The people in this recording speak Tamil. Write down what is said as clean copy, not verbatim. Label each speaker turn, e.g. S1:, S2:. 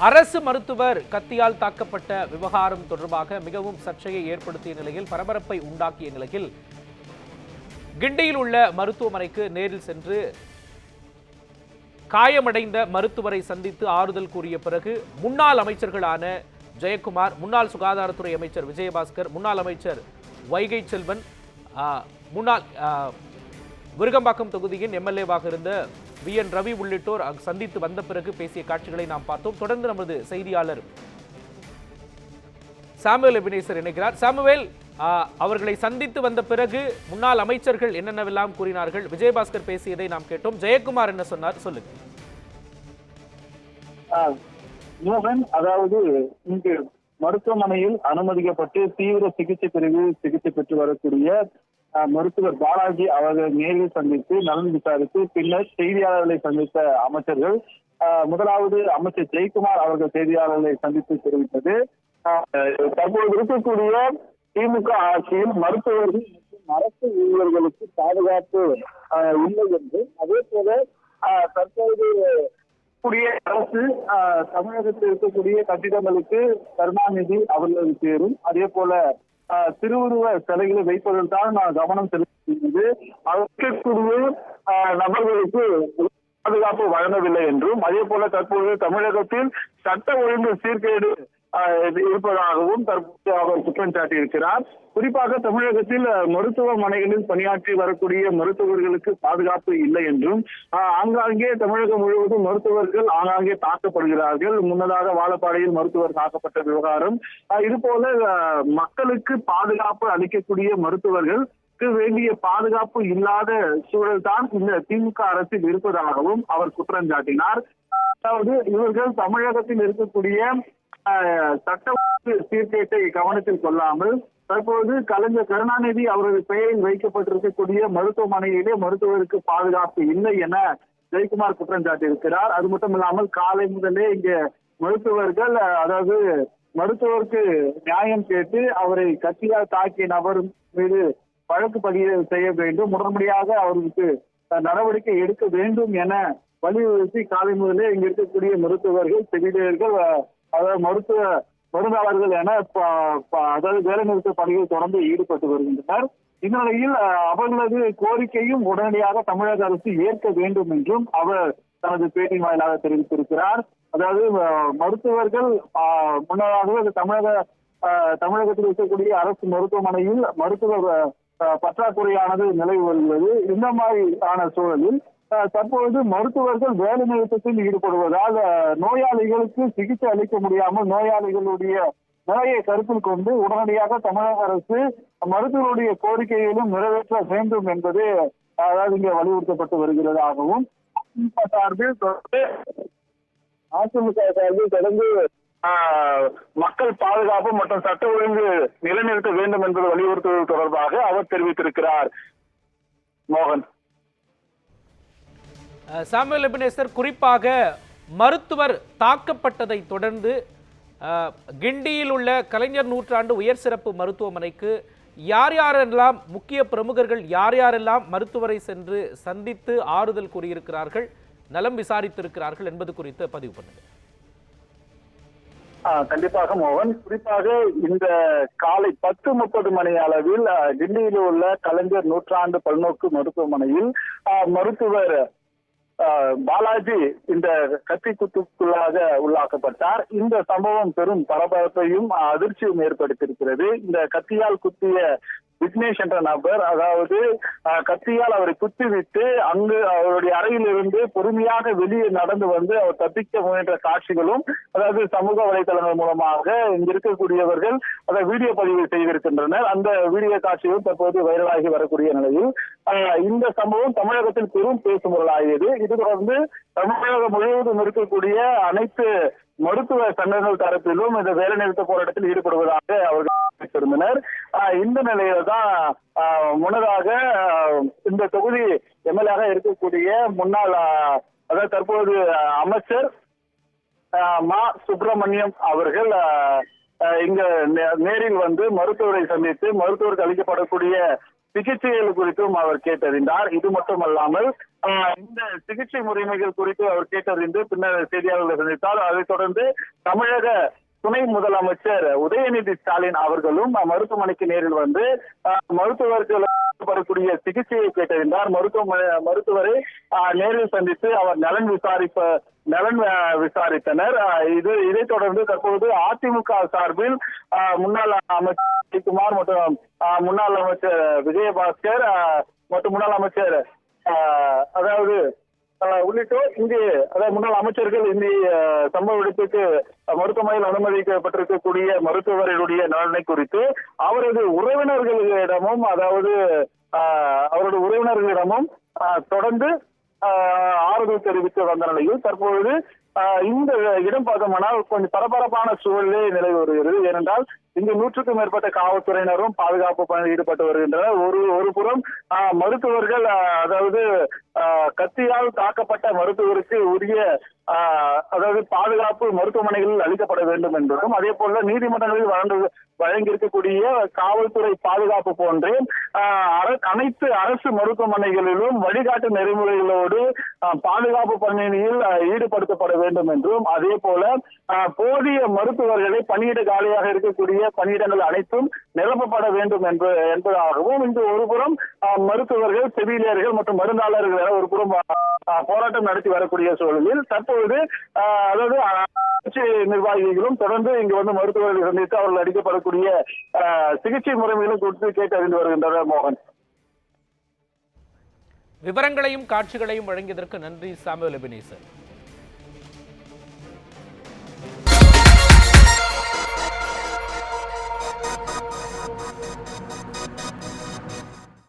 S1: அரசு மருத்துவர் கத்தியால் தாக்கப்பட்ட விவகாரம் தொடர்பாக மிகவும் சர்ச்சையை ஏற்படுத்திய நிலையில், பரபரப்பை உண்டாக்கிய நிலையில், கிண்டியில் உள்ள மருத்துவமனைக்கு நேரில் சென்று காயமடைந்த மருத்துவரை சந்தித்து ஆறுதல் கூறிய பிறகு முன்னாள் அமைச்சர்களான ஜெயக்குமார், முன்னாள் சுகாதாரத்துறை அமைச்சர் விஜயபாஸ்கர், முன்னாள் அமைச்சர் வைகை செல்வன், முன்னாள் விருகம்பாக்கம் தொகுதியின் எம்எல்ஏவாக இருந்த VN ரவி உள்ளிட்டோர் சந்தித்து வந்த பிறகு பேசிய காட்சிகளை நாம் பார்த்தோம். தொடர்ந்து நமது செய்தியாளர் சாமுவேல் எபினேசர் இணைகிறார். சாமுவேல், அவர்களை சந்தித்து வந்த பிறகு முன்னாள் அமைச்சர்கள் என்னென்னவெல்லாம் கூறினார்கள்? விஜயபாஸ்கர் பேசியதை நாம் கேட்டோம். ஜெயக்குமார் என்ன சொன்னார்? சொல்லுங்க.
S2: மோகன், அதாவது இங்கு மருத்துவமனையில் அனுமதிக்கப்பட்டு தீவிர சிகிச்சை பிரிவு சிகிச்சை பெற்று வரக்கூடிய மருத்துவர் பாலாஜி அவர்கள் நேரில் சந்தித்து நலன் விசாரித்து பின்னர் செய்தியாளர்களை சந்தித்த அமைச்சர்கள், முதலாவது அமைச்சர் ஜெயக்குமார் அவர்கள் செய்தியாளர்களை சந்தித்து தெரிவித்தது, தற்போது இருக்கக்கூடிய திமுக ஆட்சியில் மருத்துவர்கள் மற்றும் அரசு ஊழியர்களுக்கு பாதுகாப்பு இல்லை என்று, அதே போல தற்போது அரசு தமிழகத்தில் இருக்கக்கூடிய கட்டிடங்களுக்கு கருணாநிதி அவர்களுக்கு சேரும், அதே போல திருவுருவ சிலைகளை வைப்பதில் தான் நான் கவனம் செலுத்தியது, அதற்கக்கூடிய நபர்களுக்கு பாதுகாப்பு வழங்கவில்லை என்றும், அதே போல தற்போது தமிழகத்தில் சட்ட ஒழுங்கு சீர்கேடு இருப்பதாகவும் தற்போது அவர் குற்றம் சாட்டியிருக்கிறார். குறிப்பாக தமிழகத்தில் மருத்துவமனைகளில் பணியாற்றி வரக்கூடிய மருத்துவர்களுக்கு பாதுகாப்பு இல்லை என்றும், ஆங்காங்கே தமிழகம் முழுவதும் மருத்துவர்கள் ஆங்காங்கே தாக்கப்படுகிறார்கள். முன்னதாக வாழப்பாடியில் மருத்துவர் தாக்கப்பட்ட விவகாரம், இதுபோல மக்களுக்கு பாதுகாப்பு அளிக்கக்கூடிய மருத்துவர்கள் வேண்டிய பாதுகாப்பு இல்லாத சூழல் தான் இந்த திமுக அரசில் இருப்பதாகவும் அவர் குற்றம் சாட்டினார். அதாவது இவர்கள் தமிழகத்தில் இருக்கக்கூடிய சட்ட சீர்கேட்டை கவனத்தில் கொள்ளாமல் தற்போது கலைஞர் கருணாநிதி அவரது பெயரில் வைக்கப்பட்டிருக்கக்கூடிய மருத்துவமனையிலே மருத்துவருக்கு பாதுகாப்பு இல்லை என ஜெயக்குமார் குற்றம் சாட்டியிருக்கிறார். அது மட்டும் இல்லாமல் காலை முதலே இங்கே மருத்துவர்கள், அதாவது மருத்துவருக்கு நியாயம் கேட்டு அவரை கத்தியால் தாக்கிய நபர் மீது வழக்கு பதிவு செய்ய வேண்டும், உடனடியாக அவருக்கு நடவடிக்கை எடுக்க வேண்டும் என வலியுறுத்தி காலை முதலே இங்க இருக்கக்கூடிய மருத்துவர்கள், செவிலியர்கள், அதாவது மருத்துவ மருந்தாளர்கள் என அதாவது வேலைநிறுத்த பணியில் தொடர்ந்து ஈடுபட்டு வருகின்றனர். இந்த நிலையில் அவர்களது கோரிக்கையும் உடனடியாக தமிழக அரசு ஏற்க வேண்டும் என்றும் அவர் தனது பேட்டி வாயிலாக தெரிவித்திருக்கிறார். அதாவது மருத்துவர்கள் முன்னதாகவே தமிழகத்தில் இருக்கக்கூடிய அரசு மருத்துவமனையில் மருத்துவ பற்றாக்குறையானது நிலவி வருகிறது. இந்த மாதிரியான சூழலில் தற்பொழுது மருத்துவர்கள் வேலை நிறுத்தத்தில் ஈடுபடுவதால் நோயாளிகளுக்கு சிகிச்சை அளிக்க முடியாமல் நோயாளிகளுடைய நோயை கருத்தில் கொண்டு உடனடியாக தமிழக அரசு மருத்துவருடைய கோரிக்கையிலும் நிறைவேற்ற வேண்டும் என்பது அதாவது இங்கே வலியுறுத்தப்பட்டு வருகிறதாகவும், சார்பில் அதிமுக சார்பில் தொடர்ந்து மக்கள் பாதுகாப்பு மற்றும் சட்ட ஒழுங்கு நிலைநிறுத்த வேண்டும் என்பது வலியுறுத்துவது தொடர்பாக அவர் தெரிவித்திருக்கிறார். மோகன்.
S1: சாமுவேல் எபினேசர், குறிப்பாக மருத்துவர் தாக்கப்பட்டதை தொடர்ந்து கிண்டியில் உள்ள கலைஞர் நூற்றாண்டு உயர் சிறப்பு மருத்துவமனைக்கு யார் யாரெல்லாம் முக்கிய பிரமுகர்கள் யார் யாரெல்லாம் மருத்துவரை சென்று சந்தித்து ஆறுதல் கூறியிருக்கிறார்கள், நலம் விசாரித்திருக்கிறார்கள் என்பது குறித்து பதிவு பண்ணுங்க.
S2: கண்டிப்பாக மோகன். குறிப்பாக இந்த காலை 10:30 மணி அளவில் டில்லியில் உள்ள கலைஞர் நூற்றாண்டு பல்நோக்கு மருத்துவமனையில் மருத்துவர் பாலாஜி இந்த கத்தி குத்துக்குள்ளாக உள்ளாக்கப்பட்டார். இந்த சம்பவம் பெரும் பரபரப்பையும் அதிர்ச்சியும் ஏற்படுத்தியிருக்கிறது. இந்த கத்தியால் குத்திய விக்னேஷ் என்ற நபர், அதாவது கத்தியால் அவரை குத்திவிட்டு அங்கு அவருடைய அறையில் இருந்து பொறுமையாக வெளியே நடந்து வந்து அவர் தப்பிக்க முயன்ற காட்சிகளும், அதாவது சமூக வலைதளங்கள் மூலமாக இங்க இருக்கக்கூடியவர்கள் அதை வீடியோ பதிவு செய்திருக்கின்றனர். அந்த வீடியோ காட்சிகளும் தற்போது வைரலாகி வரக்கூடிய நிலையில் இந்த சம்பவம் தமிழகத்தில் பெரும் பேசுபொருளாகியது. இது தொடர்ந்து தமிழகம் முழுவதும் இருக்கக்கூடிய அனைத்து மருத்துவ சங்கங்கள் தரப்பிலும் இந்த வேலைநிறுத்த போராட்டத்தில் ஈடுபடுவதாக அவர்கள் தெரிவித்திருந்தனர். இந்த நிலையில தான் முன்னதாக இந்த தொகுதி எம்எல்ஏ இருக்கக்கூடிய முன்னாள், அதாவது தற்போது அமைச்சர் மா சுப்பிரமணியம் அவர்கள் இங்க நேரில் வந்து மருத்துவரை சந்தித்து மருத்துவருக்கு அளிக்கப்படக்கூடிய சிகிச்சைகள் குறித்தும் அவர் கேட்டறிந்தார். இது மட்டுமல்லாமல் இந்த சிகிச்சை முறைமைகள் குறித்து அவர் கேட்டறிந்து பின்னர் செய்தியாளர்களை சந்தித்தார். அதைத் தொடர்ந்து தமிழக துணை முதலமைச்சர் உதயநிதி ஸ்டாலின் அவர்களும் மருத்துவமனைக்கு நேரில் வந்து மருத்துவர்கள் வரக்கூடிய சிகிச்சையை கேட்டறிந்தார். மருத்துவரை நேரில் சந்தித்து அவர் நலன் விசாரித்தனர். இதைத் தொடர்ந்து தற்போது அதிமுக சார்பில் முன்னாள் அமைச்சர் குமார் மற்றும் முன்னாள் அமைச்சர் விஜயபாஸ்கர் மற்றும் முன்னாள் அமைச்சர் அதாவது உள்ளிட்டோர் இங்கு அதாவது முன்னாள் அமைச்சர்கள் இந்த சம்பவ இடத்துக்கு மருத்துவமனையில் அனுமதிக்கப்பட்டிருக்கக்கூடிய மருத்துவர்களுடைய நலனை குறித்து அவரது உறவினர்களிடமும் அதாவது அவருடைய உறவினர்களிடமும் தொடர்ந்து ஆறுதல் தெரிவித்து வந்த நிலையில் தற்பொழுது இந்த இடம் பார்த்தோம்னால் கொஞ்சம் பரபரப்பான சூழலே நிலவி வருகிறது. ஏனென்றால் இங்கு 100க்கும் மேற்பட்ட காவல்துறையினரும் பாதுகாப்பு பணியில் ஈடுபட்டு வருகின்றனர். ஒரு புறம் மருத்துவர்கள் அதாவது கத்தியால் தாக்கப்பட்ட மருத்துவருக்கு உரிய அதாவது பாதுகாப்பு மருத்துவமனைகளில் அளிக்கப்பட வேண்டும் என்பதும் அதே போல நீதிமன்றங்களில் வழங்கியிருக்கக்கூடிய காவல்துறை பாதுகாப்பு போன்றே அனைத்து அரசு மருத்துவமனைகளிலும் வழிகாட்டு நெறிமுறைகளோடு பாதுகாப்பு பணியில் ஈடுபடுத்தப்பட வேண்டும் என்றும் அதே போல போதிய மருத்துவர்களை பணியிட காலியாக இருக்கக்கூடிய பணியிடங்கள் அனைத்தும் நிரப்பப்பட வேண்டும் என்பதாகவும் இன்று ஒருபுறம் மருத்துவர்கள் செவிலியர்கள் மற்றும் மருந்தாளர்கள் என ஒரு புறம் போராட்டம் நடத்தி வரக்கூடிய சூழலில் தற்பொழுது அதாவது நிர்வாகிகளும் தொடர்ந்து இங்கு வந்து மருத்துவர்களை சந்தித்து அவர்கள் அளிக்கப்படக்கூடிய சிகிச்சை முறைகளும் குறித்து கேட்டறிந்து வருகின்றனர். மோகன்,
S1: விவரங்களையும் காட்சிகளையும் வழங்கியதற்கு நன்றி சாமுவேல் எபினேசர்.